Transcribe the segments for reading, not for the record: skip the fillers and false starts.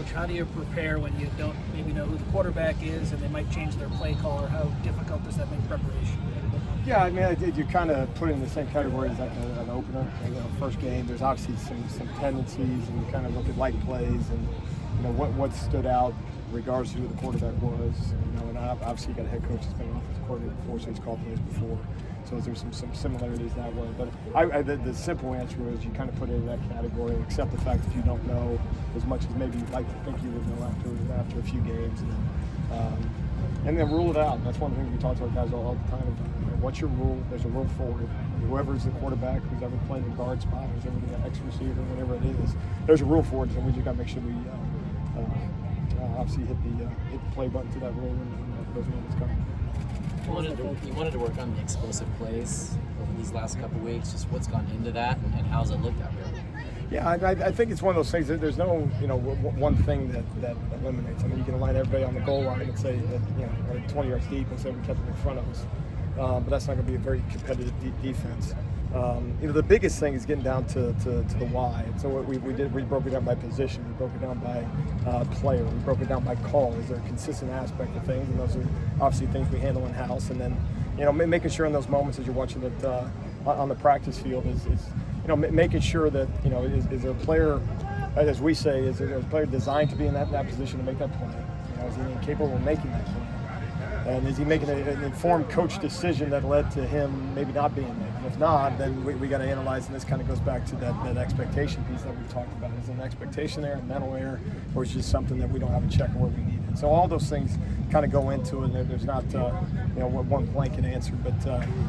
Coach, how do you prepare when you don't maybe know who the quarterback is and they might change their play call, or how difficult does that make preparation? Yeah, I mean, you kind of put it in the same category as like an opener. First game, there's obviously some tendencies, and you kind of look at like plays and what stood out regardless of who the quarterback was. And obviously you got a head coach that's been an offensive coordinator before, so he's called plays before. So there's some similarities that way. But the simple answer is you kind of put it in that category, accept the fact that you don't know as much as maybe you'd like to think you would know after a few games. And then rule it out. That's one of the things we talk to our guys all the time. What's your rule? There's a rule for it. Whoever's the quarterback, who's ever playing the guard spot, who's ever the X receiver, whatever it is, there's a rule for it. And we just got to make sure we obviously hit the play button to that rule when those moments come. You wanted to work on the explosive plays over these last couple of weeks. Just what's gone into that, and how's it looked out there? Yeah, I think it's one of those things that there's no one thing that eliminates. I mean, you can line everybody on the goal line and say that we're 20 yards deep and say we kept them in front of us, but that's not going to be a very competitive defense. The biggest thing is getting down to the why. And so what we broke it down by position, we broke it down by player, we broke it down by call. Is there a consistent aspect of things? And those are obviously things we handle in house. And then making sure in those moments as you're watching it on the practice field is making sure that is there a player, as we say, is there a player designed to be in that position to make that play? Is he capable of making that play? And is he making an informed coach decision that led to him maybe not being there? And if not, then we got to analyze, and this kind of goes back to that expectation piece that we talked about. Is an expectation there, a mental error, or is it just something that we don't have a check where we need it? So all those things kind of go into it, and there's not one blanket answer. But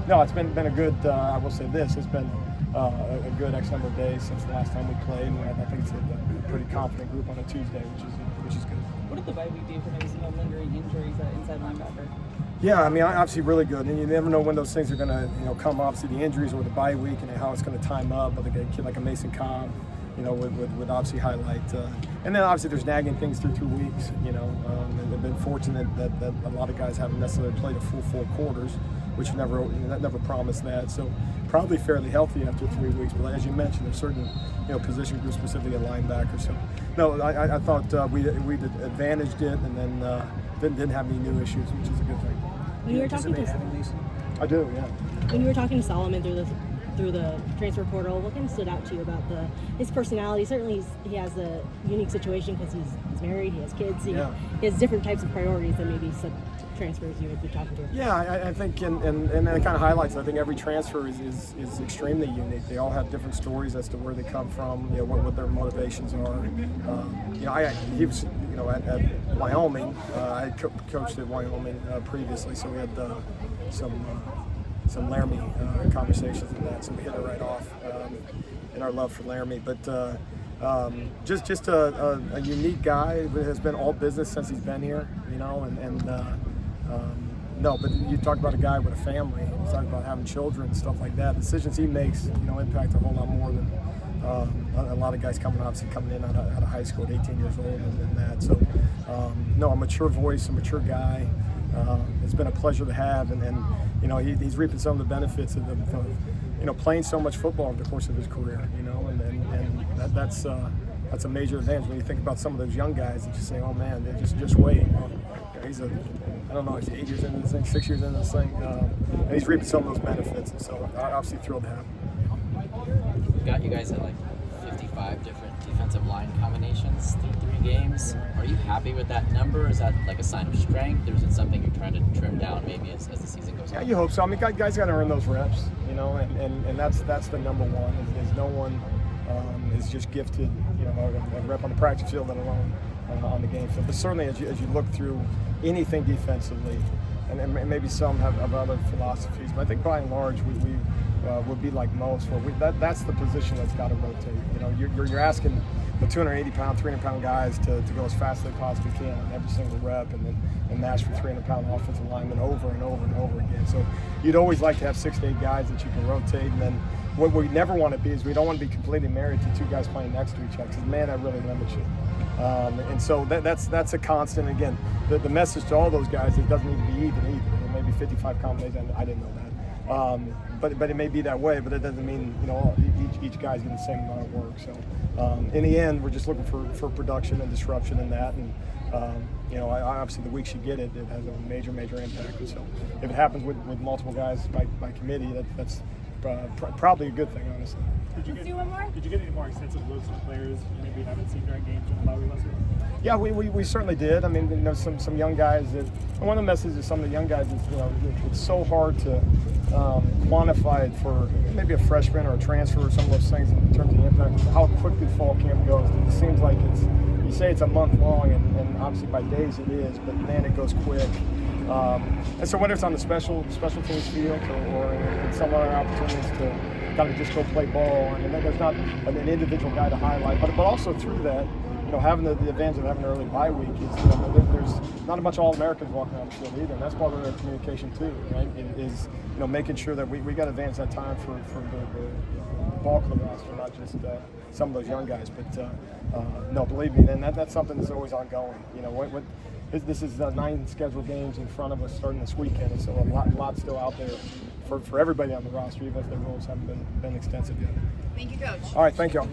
no, it's been a good, I will say this, it's been a good X number of days since the last time we played, and I think it's a pretty confident group on a Tuesday, which is good. What did the bye week do for maybe some lingering injuries at inside linebacker? Yeah, I mean, obviously really good, and you never know when those things are going to come. Obviously, the injuries or the bye week and how it's going to time up. But a kid like a Mason Cobb, would obviously highlight. And then obviously there's nagging things through 2 weeks. And they've been fortunate that a lot of guys haven't necessarily played a full 4 quarters, which never promised that. So probably fairly healthy after 3 weeks. But as you mentioned, there's certain position groups, specifically a linebacker. So no, I thought we advantaged it, and then didn't have any new issues, which is a good thing. When you were talking to I do, yeah. When you were talking to Solomon through the transfer portal, what kind of stood out to you about his personality? Certainly he has a unique situation because he's married, he has kids, he has different types of priorities than maybe some transfers you would be talking to. Yeah, I think, and it kind of highlights, I think every transfer is extremely unique. They all have different stories as to where they come from, what their motivations are. He was, at Wyoming, I coached at Wyoming previously, so we had some Laramie conversations in that, so we hit it right off in our love for Laramie. But just a unique guy who has been all business since he's been here, no, but you talk about a guy with a family, you talk about having children and stuff like that. Decisions he makes, impact a whole lot more than a lot of guys coming in out of high school at 18 years old and that. So, no, a mature voice, a mature guy. It's been a pleasure to have, and he's reaping some of the benefits of playing so much football over the course of his career, and that's a major advantage when you think about some of those young guys that just say, oh man, they just wait. He's 8 years into this thing, 6 years into this thing, and he's reaping some of those benefits, and so I'm obviously thrilled to have him. Got you guys at like 55 different defensive line combinations through 3 games. Are you happy with that number? Is that like a sign of strength, or is it something you're trying to trim down maybe as the season goes on? Yeah, you hope so. I mean, guys got to earn those reps, and that's the number one. Is no one is just gifted, a rep on the practice field, let alone on the game field. But certainly, as you look through anything defensively, and maybe some have other philosophies, but I think by and large we would be like most, where that's the position that's got to rotate. You're asking the 280-pound, 300-pound guys to go as fast as they possibly can on every single rep, and match for 300-pound offensive linemen over and over and over again. So you'd always like to have 6 to 8 guys that you can rotate, and then what we never want to be is we don't want to be completely married to 2 guys playing next to each other, because man, that really limits you. And so that's a constant. Again, the message to all those guys, it doesn't need to be even either. There may be 55 combinations. I didn't know that. But it may be that way, but it doesn't mean each guy's getting the same amount of work. So in the end, we're just looking for production and disruption in that, and obviously the weeks you get it, it has a major impact. And so if it happens with multiple guys by committee, that's probably a good thing, honestly. Did you get any more extensive looks with players you maybe haven't seen during games in the lobby last week? Yeah, we certainly did. I mean, some young guys that. And one of the messages of some of the young guys is, it's so hard to quantify it for maybe a freshman or a transfer or some of those things in terms of the impact. How quickly fall camp goes. It seems like you say it's a month long, and obviously by days it is, but man, it goes quick. And so whether it's on the special teams field or in some other opportunities to kind of just go play ball, I mean, there's not an individual guy to highlight, but also through that, having the advantage of having an early bye week is, there's not a bunch of All-Americans walking around the field either, and that's part of their communication too, right? It is, making sure that we got to advance that time for the bulk of the roster, not just some of those young guys. But no, believe me, and that's something that's always ongoing. This is 9 scheduled games in front of us starting this weekend, and so a lot still out there for everybody on the roster, even if their roles haven't been extensive yet. Thank you, Coach. All right, thank y'all.